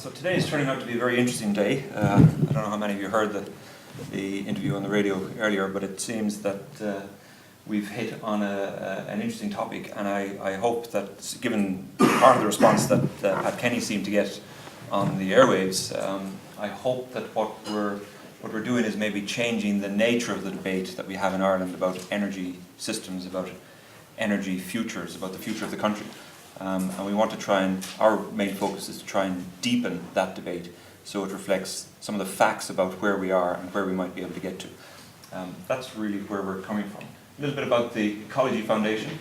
So today is turning out to be a very interesting day. I don't know how many of you heard the interview on the radio earlier, but it seems that we've hit on an interesting topic, and I hope that, given part of the response that Pat Kenny seemed to get on the airwaves, I hope that what we're doing is maybe changing the nature of the debate that we have in Ireland about energy systems, about energy futures, about the future of the country. And we want to try and, our main focus is to try and deepen that debate so it reflects some of the facts about where we are and where we might be able to get to. That's really where we're coming from. A little bit about the Ecology Foundation,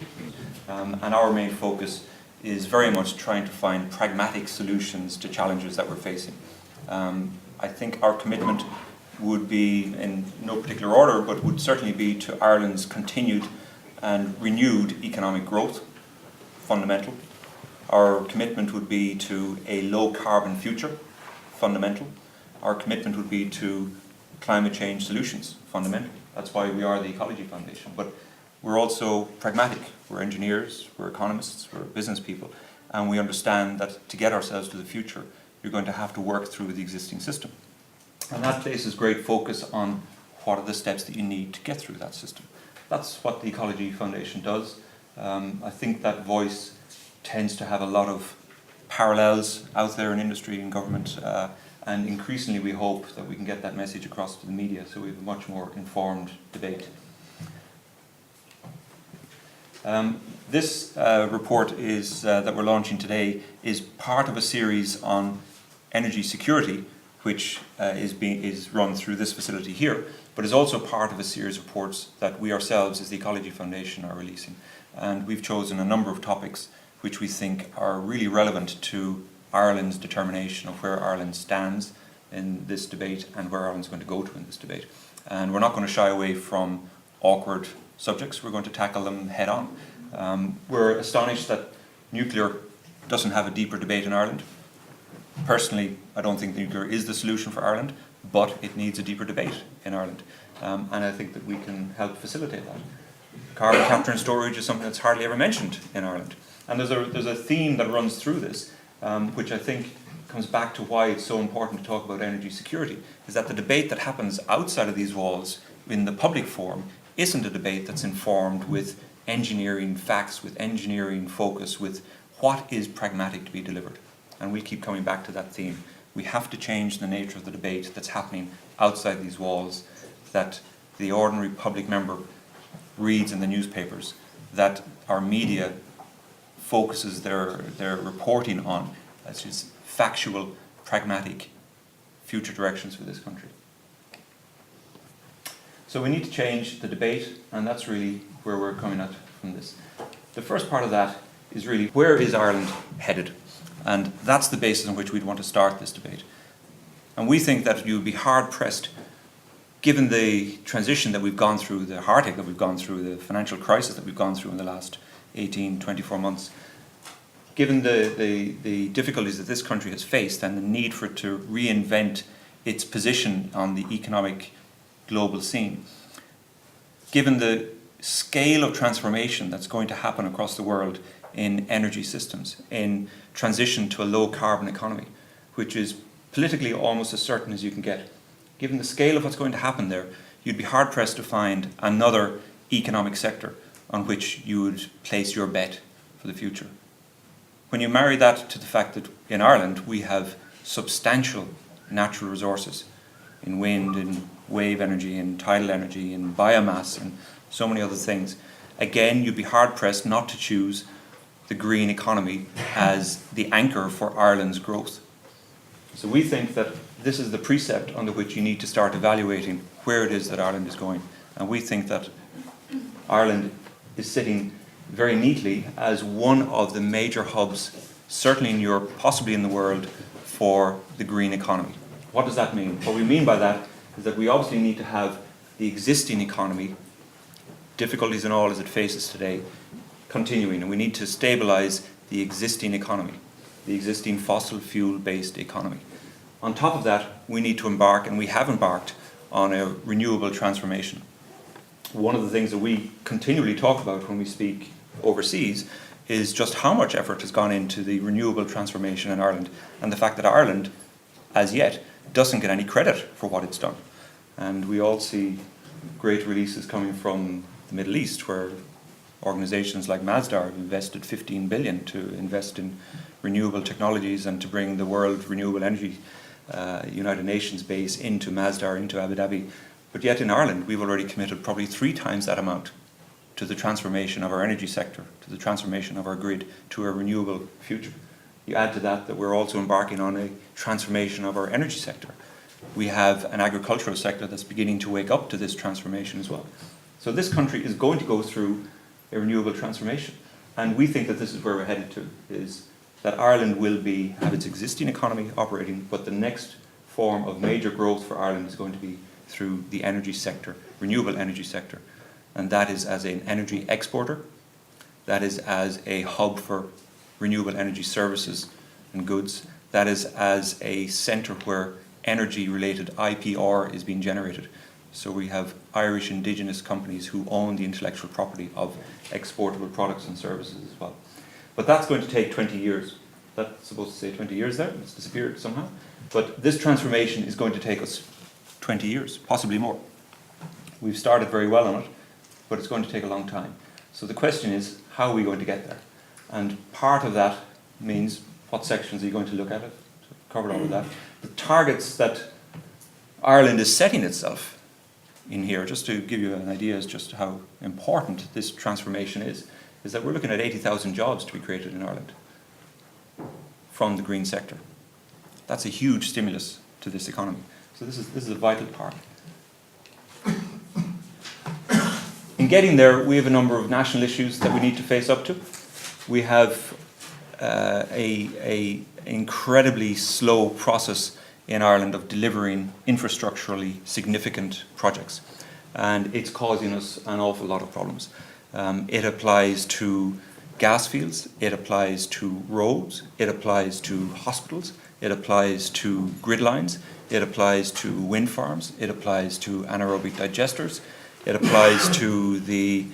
and our main focus is very much trying to find pragmatic solutions to challenges that we're facing. I think our commitment would be, in no particular order, but would certainly be to Ireland's continued and renewed economic growth, fundamental. Our commitment would be to a low carbon future, fundamental. Our commitment would be to climate change solutions, fundamental. That's why we are the Ecology Foundation. But we're also pragmatic. We're engineers, we're economists, we're business people, and we understand that to get ourselves to the future, you're going to have to work through the existing system. And that places great focus on what are the steps that you need to get through that system. That's what the Ecology Foundation does. I think that voice tends to have a lot of parallels out there in industry and government, and increasingly we hope that we can get that message across to the media so we have a much more informed debate. This report is that we're launching today is part of a series on energy security, which is run through this facility here, but is also part of a series of reports that we ourselves as the Ecology Foundation are releasing. And we've chosen a number of topics which we think are really relevant to Ireland's determination of where Ireland stands in this debate and where Ireland's going to go to in this debate. And we're not going to shy away from awkward subjects. We're going to tackle them head on. We're astonished that nuclear doesn't have a deeper debate in Ireland. Personally, I don't think nuclear is the solution for Ireland, but it needs a deeper debate in Ireland. And I think that we can help facilitate that. Carbon capture and storage is something that's hardly ever mentioned in Ireland. And there's a theme that runs through this, which I think comes back to why it's so important to talk about energy security, is that the debate that happens outside of these walls in the public forum isn't a debate that's informed with engineering facts, with engineering focus, with what is pragmatic to be delivered. And we'll keep coming back to that theme. We have to change the nature of the debate that's happening outside these walls, that the ordinary public member reads in the newspapers, that our media focuses their reporting on, as just factual, pragmatic future directions for this country. So we need to change the debate, and that's really where we're coming at from this. The first part of that is really, where is Ireland headed? And that's the basis on which we'd want to start this debate. And we think that you would be hard-pressed, given the transition that we've gone through, the heartache that we've gone through, the financial crisis that we've gone through in the last 18, 24 months, given the difficulties that this country has faced and the need for it to reinvent its position on the economic global scene, given the scale of transformation that's going to happen across the world in energy systems, in transition to a low carbon economy, which is politically almost as certain as you can get. Given the scale of what's going to happen there, you'd be hard pressed to find another economic sector on which you would place your bet for the future. When you marry that to the fact that in Ireland we have substantial natural resources in wind, in wave energy, in tidal energy, in biomass, and so many other things, again you'd be hard pressed not to choose the green economy as the anchor for Ireland's growth. So we think that this is the precept under which you need to start evaluating where it is that Ireland is going. And we think that Ireland is sitting very neatly as one of the major hubs, certainly in Europe, possibly in the world, for the green economy. What does that mean? What we mean by that is that we obviously need to have the existing economy, difficulties and all as it faces today, continuing, and we need to stabilise the existing economy, the existing fossil fuel-based economy. On top of that, we need to embark, and we have embarked, on a renewable transformation. One of the things that we continually talk about when we speak overseas is just how much effort has gone into the renewable transformation in Ireland, and the fact that Ireland, as yet, doesn't get any credit for what it's done. And we all see great releases coming from the Middle East, where organisations like Masdar have invested 15 billion to invest in renewable technologies and to bring the World Renewable Energy United Nations base into Masdar, into Abu Dhabi. But yet in Ireland, we've already committed probably 3 times that amount to the transformation of our energy sector, to the transformation of our grid, to a renewable future. You add to that we're also embarking on a transformation of our energy sector. We have an agricultural sector that's beginning to wake up to this transformation as well. So this country is going to go through a renewable transformation. And we think that this is where we're headed to, is that Ireland will have its existing economy operating, but the next form of major growth for Ireland is going to be through the energy sector, renewable energy sector. And that is as an energy exporter, that is as a hub for renewable energy services and goods, that is as a centre where energy-related IPR is being generated. So we have Irish indigenous companies who own the intellectual property of exportable products and services as well. But that's going to take 20 years. That's supposed to say 20 years there, it's disappeared somehow. But this transformation is going to take us 20 years, possibly more. We've started very well on it, but it's going to take a long time. So the question is, how are we going to get there? And part of that means, what sections are you going to look at it? So I've covered all of that. The targets that Ireland is setting itself in here, just to give you an idea as just how important this transformation is that we're looking at 80,000 jobs to be created in Ireland from the green sector. That's a huge stimulus to this economy. So this is a vital part. In getting there, we have a number of national issues that we need to face up to. We have a incredibly slow process in Ireland of delivering infrastructurally significant projects, and it's causing us an awful lot of problems. It applies to gas fields, it applies to roads, it applies to hospitals, it applies to grid lines, it applies to wind farms, it applies to anaerobic digesters, it applies to the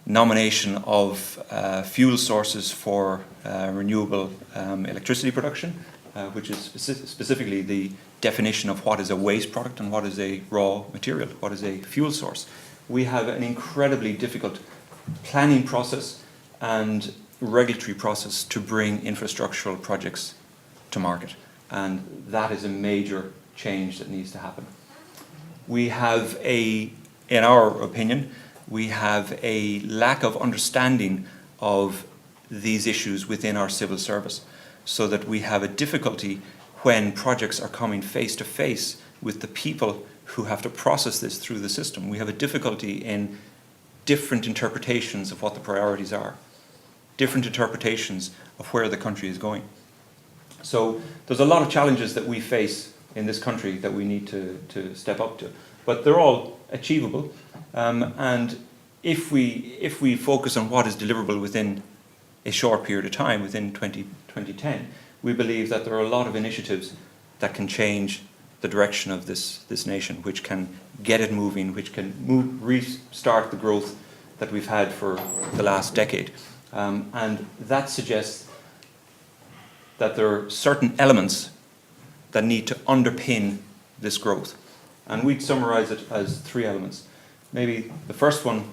nomination of fuel sources for renewable electricity production, which is specifically the definition of what is a waste product and what is a raw material, what is a fuel source. We have an incredibly difficult planning process and regulatory process to bring infrastructural projects to market, and that is a major change that needs to happen. We have in our opinion, we have a lack of understanding of these issues within our civil service, so that we have a difficulty when projects are coming face to face with the people who have to process this through the system. We have a difficulty in different interpretations of what the priorities are, different interpretations of where the country is going. So there's a lot of challenges that we face in this country that we need to step up to, but they're all achievable. And if we focus on what is deliverable within a short period of time, within 2010, we believe that there are a lot of initiatives that can change the direction of this nation, which can get it moving, which can restart the growth that we've had for the last decade. And that suggests that there are certain elements that need to underpin this growth. And we'd summarise it as 3 elements. Maybe the first one,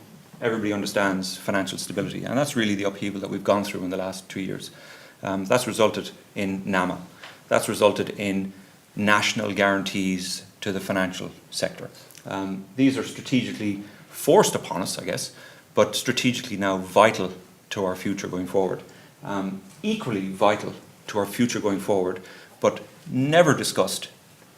everybody understands financial stability, and that's really the upheaval that we've gone through in the last 2 years. That's resulted in NAMA. That's resulted in national guarantees to the financial sector. These are strategically forced upon us, I guess, but strategically now vital to our future going forward. Equally vital to our future going forward, but never discussed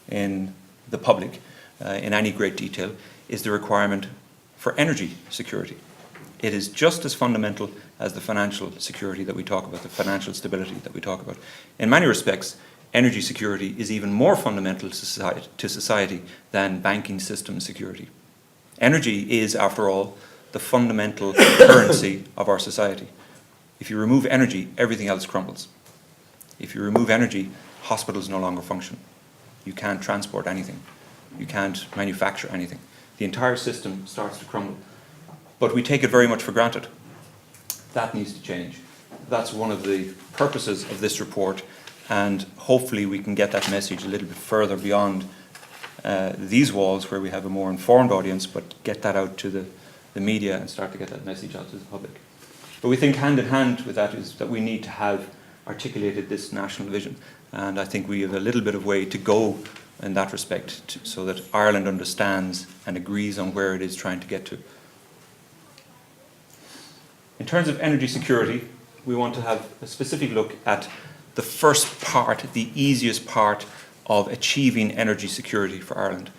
in the public in any great detail, is the requirement for energy security. It is just as fundamental as the financial security that we talk about, the financial stability that we talk about. In many respects, energy security is even more fundamental to society than banking system security. Energy is, after all, the fundamental currency of our society. If you remove energy, everything else crumbles. If you remove energy, hospitals no longer function. You can't transport anything. You can't manufacture anything. The entire system starts to crumble. but we take it very much for granted. That needs to change. That's one of the purposes of this report, and hopefully we can get that message a little bit further beyond these walls where we have a more informed audience, but get that out to the media and start to get that message out to the public. But we think hand in hand with that is that we need to have articulated this national vision, and I think we have a little bit of way to go in that respect so that Ireland understands and agrees on where it is trying to get to. In terms of energy security, we want to have a specific look at the first part, the easiest part of achieving energy security for Ireland.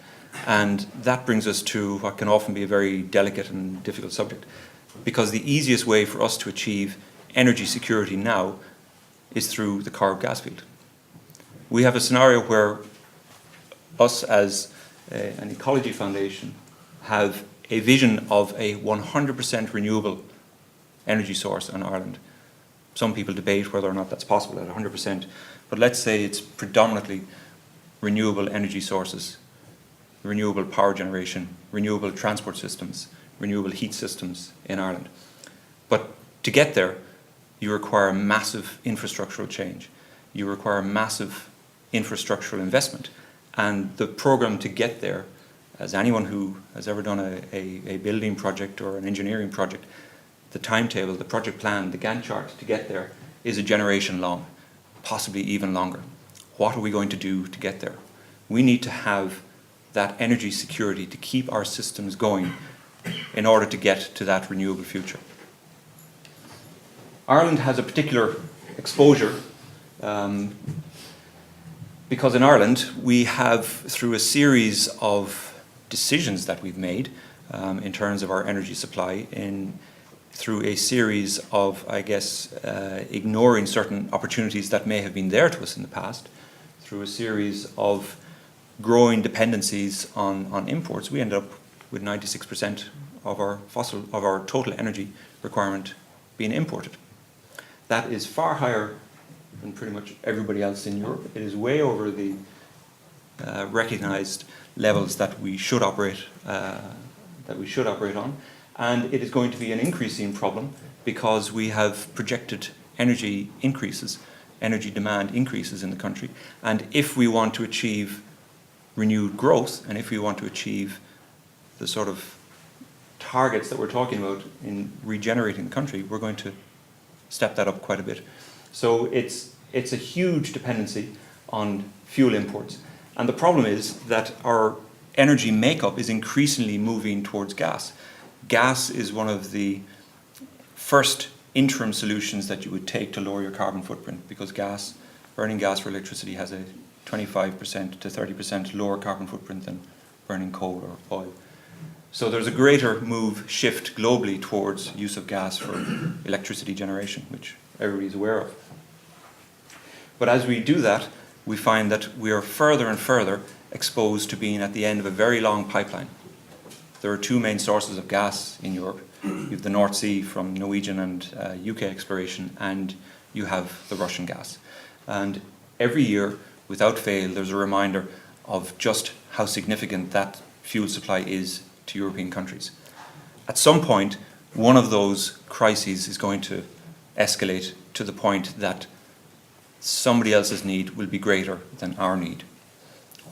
And that brings us to what can often be a very delicate and difficult subject, because the easiest way for us to achieve energy security now is through the Corrib gas field. We have a scenario where us as an Ecology Foundation have a vision of a 100% renewable energy source in Ireland. Some people debate whether or not that's possible at 100%, but let's say it's predominantly renewable energy sources, renewable power generation, renewable transport systems, renewable heat systems in Ireland. But to get there, you require massive infrastructural change. You require massive infrastructural investment. And the program to get there, as anyone who has ever done a building project or an engineering project, the timetable, the project plan, the Gantt chart to get there is a generation long, possibly even longer. What are we going to do to get there? We need to have that energy security to keep our systems going in order to get to that renewable future. Ireland has a particular exposure because in Ireland we have, through a series of decisions that we've made in terms of our energy supply, through a series of, I guess, ignoring certain opportunities that may have been there to us in the past, through a series of growing dependencies on imports, we end up with 96% of our total energy requirement being imported. That is far higher than pretty much everybody else in Europe. It is way over the recognised levels that we should operate on, and it is going to be an increasing problem because we have projected energy increases, energy demand increases in the country, and if we want to achieve renewed growth, and if we want to achieve the sort of targets that we're talking about in regenerating the country, we're going to step that up quite a bit. So it's a huge dependency on fuel imports. And the problem is that our energy makeup is increasingly moving towards gas. Gas is one of the first interim solutions that you would take to lower your carbon footprint, because burning gas for electricity has a 25% to 30% lower carbon footprint than burning coal or oil. So there's a greater shift globally towards use of gas for electricity generation, which everybody's aware of. But as we do that, we find that we are further and further exposed to being at the end of a very long pipeline. There are two main sources of gas in Europe. You have the North Sea from Norwegian and UK exploration, and you have the Russian gas. And every year, without fail, there's a reminder of just how significant that fuel supply is to European countries. At some point, one of those crises is going to escalate to the point that somebody else's need will be greater than our need.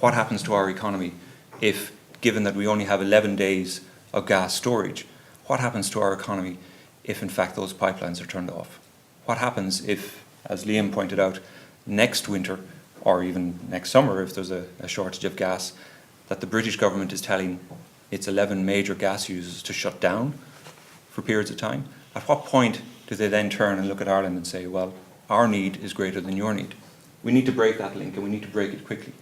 What happens to our economy if, given that we only have 11 days of gas storage, what happens to our economy if in fact those pipelines are turned off? What happens if, as Liam pointed out, next winter or even next summer, if there's a shortage of gas, that the British government is telling its 11 major gas users to shut down for periods of time? At what point do they then turn and look at Ireland and say, well, our need is greater than your need? We need to break that link, and we need to break it quickly.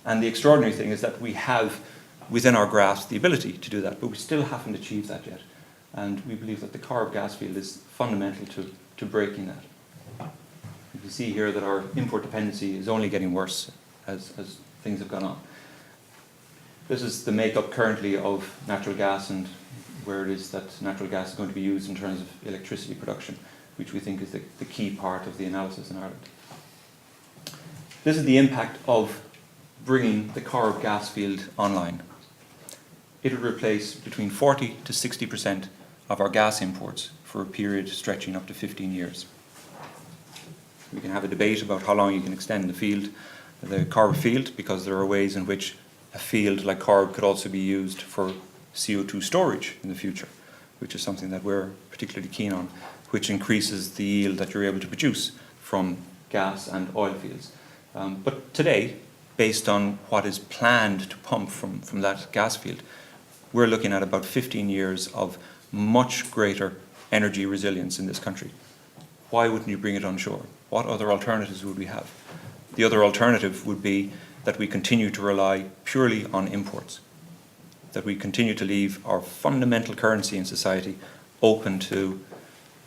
And the extraordinary thing is that we have within our grasp the ability to do that, but we still haven't achieved that yet. And we believe that the Corrib gas field is fundamental to breaking that. You can see here that our import dependency is only getting worse as things have gone on. This is the makeup currently of natural gas and where it is that natural gas is going to be used in terms of electricity production, which we think is the key part of the analysis in Ireland. This is the impact of bringing the Corrib gas field online. It will replace between 40 to 60% of our gas imports for a period stretching up to 15 years. We can have a debate about how long you can extend the Corrib field, because there are ways in which a field like Corrib could also be used for CO2 storage in the future, which is something that we're particularly keen on, which increases the yield that you're able to produce from gas and oil fields. But today, based on what is planned to pump from that gas field, we're looking at about 15 years of much greater energy resilience in this country. Why wouldn't you bring it onshore? What other alternatives would we have? The other alternative would be that we continue to rely purely on imports, that we continue to leave our fundamental currency in society open to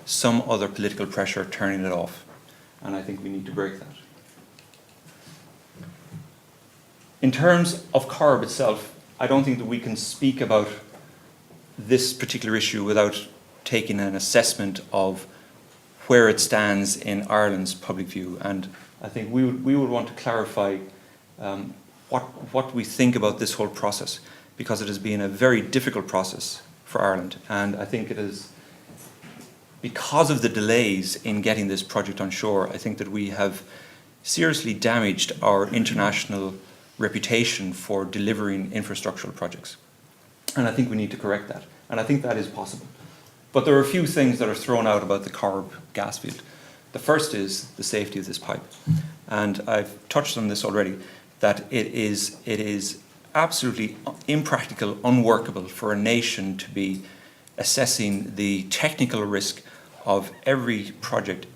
some other political pressure turning it off. And I think we need to break that. In terms of Corrib itself, I don't think that we can speak about this particular issue without taking an assessment of where it stands in Ireland's public view. And I think we would want to clarify what we think about this whole process, because it has been a very difficult process for Ireland. And I think it is, because of the delays in getting this project on shore, I think that we have seriously damaged our international reputation for delivering infrastructural projects. And I think we need to correct that. And I think that is possible. But there are a few things that are thrown out about the Corrib gas field. The first is the safety of this pipe. And I've touched on this already, that it is absolutely impractical, unworkable for a nation to be assessing the technical risk of every project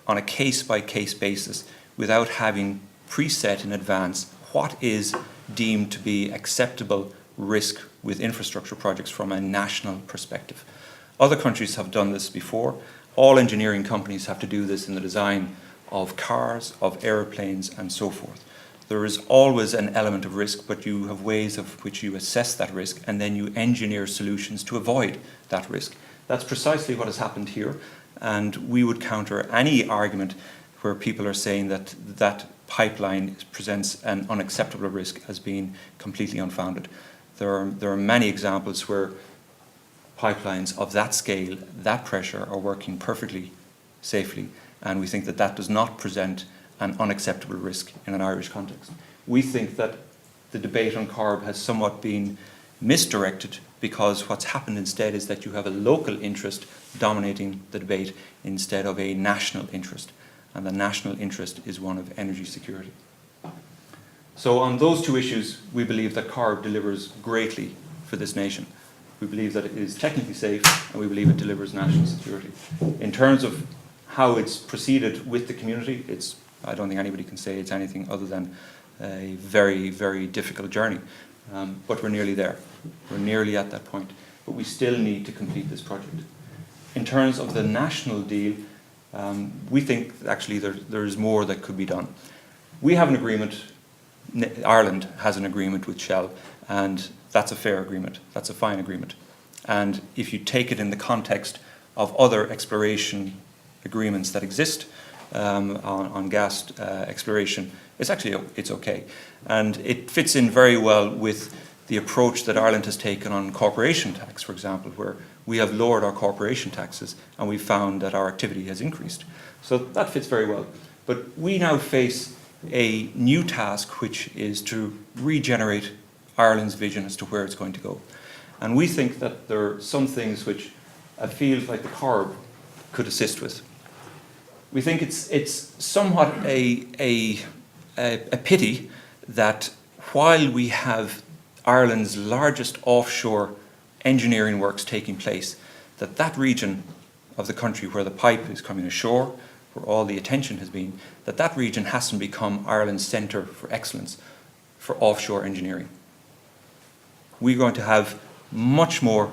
on a case-by-case basis without having preset in advance what is deemed to be acceptable risk with infrastructure projects from a national perspective. Other countries have done this before. All engineering companies have to do this in the design of cars, of aeroplanes, and so forth. There is always an element of risk, but you have ways of which you assess that risk, and then you engineer solutions to avoid that risk. That's precisely what has happened here, and we would counter any argument where people are saying that that pipeline presents an unacceptable risk as being completely unfounded. There are many examples where pipelines of that scale, that pressure, are working perfectly safely, and we think that that does not present an unacceptable risk in an Irish context. We think that the debate on Corrib has somewhat been misdirected, because what's happened instead is that you have a local interest dominating the debate instead of a national interest, and the national interest is one of energy security. So on those two issues, we believe that Corrib delivers greatly for this nation. We believe that it is technically safe, and we believe it delivers national security. In terms of how it's proceeded with the community, I don't think anybody can say it's anything other than a very, very difficult journey. But we're nearly there. We're nearly at that point. But we still need to complete this project. In terms of the national deal, we think actually there is more that could be done. We have an agreement, Ireland has an agreement with Shell, and that's a fair agreement, that's a fine agreement. And if you take it in the context of other exploration agreements that exist on gas exploration, it's okay. And it fits in very well with the approach that Ireland has taken on corporation tax, for example, where we have lowered our corporation taxes and we've found that our activity has increased. So that fits very well. But we now face a new task, which is to regenerate Ireland's vision as to where it's going to go. And we think that there are some things which a field like the Corrib could assist with. We think it's somewhat a pity that while we have Ireland's largest offshore engineering works taking place, that region of the country where the pipe is coming ashore, where all the attention has been, that region hasn't become Ireland's centre for excellence for offshore engineering. We're going to have much more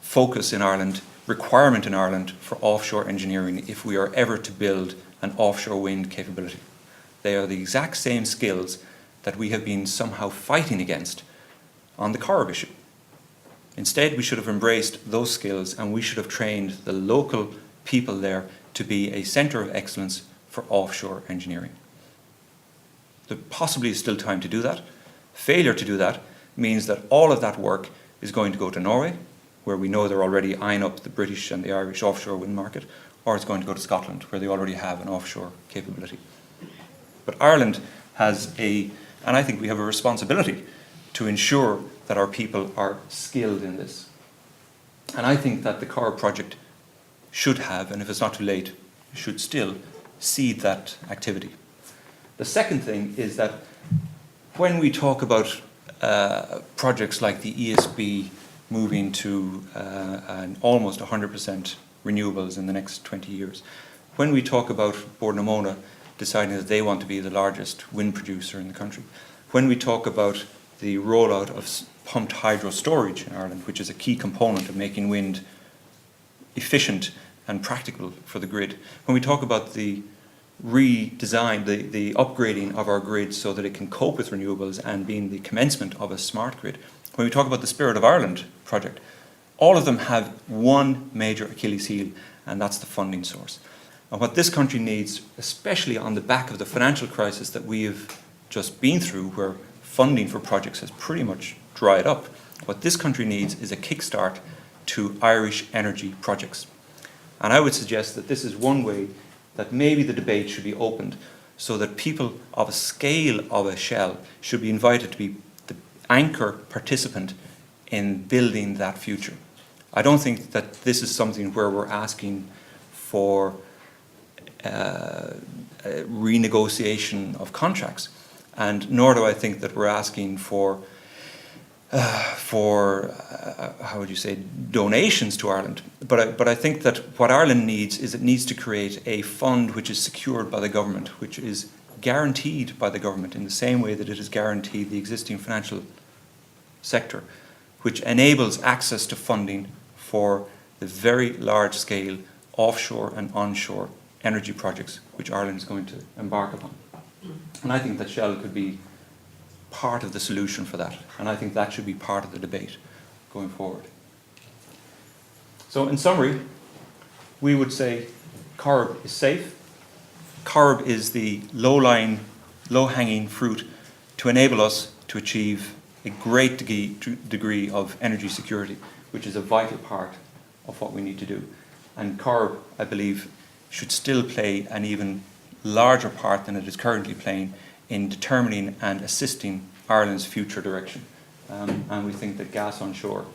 focus in Ireland, requirement in Ireland for offshore engineering if we are ever to build an offshore wind capability. They are the exact same skills that we have been somehow fighting against on the Corrib issue. Instead, we should have embraced those skills, and we should have trained the local people there to be a centre of excellence for offshore engineering. There possibly is still time to do that. Failure to do that means that all of that work is going to go to Norway, where we know they're already eyeing up the British and the Irish offshore wind market, or it's going to go to Scotland, where they already have an offshore capability. But Ireland has and I think we have a responsibility to ensure that our people are skilled in this. And I think that the Corrib project should have, and if it's not too late, should still seed that activity. The second thing is that when we talk about projects like the ESB moving to an almost 100% renewables in the next 20 years, when we talk about Bord deciding that they want to be the largest wind producer in the country, when we talk about the rollout of pumped hydro storage in Ireland, which is a key component of making wind efficient and practical for the grid, when we talk about the redesign, the upgrading of our grid so that it can cope with renewables and being the commencement of a smart grid, when we talk about the Spirit of Ireland project, all of them have one major Achilles heel, and that's the funding source. And what this country needs, especially on the back of the financial crisis that we have just been through, where funding for projects has pretty much dried up, what this country needs is a kickstart to Irish energy projects. And I would suggest that this is one way that maybe the debate should be opened, so that people of a scale of a Shell should be invited to be the anchor participant in building that future. I don't think that this is something where we're asking for renegotiation of contracts, and nor do I think that we're asking for how would you say, donations to Ireland. But I think that what Ireland needs is it needs to create a fund which is secured by the government, which is guaranteed by the government in the same way that it has guaranteed the existing financial sector, which enables access to funding for the very large scale offshore and onshore energy projects which Ireland is going to embark upon. And I think that Shell could be part of the solution for that, and I think that should be part of the debate going forward. So in summary, we would say Corrib is safe. Corrib is the low-hanging fruit to enable us to achieve a great degree of energy security, which is a vital part of what we need to do. And Corrib, I believe, should still play an even larger part than it is currently playing in determining and assisting Ireland's future direction. And we think that gas onshore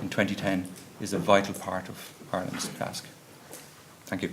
in 2010 is a vital part of Ireland's task. Thank you.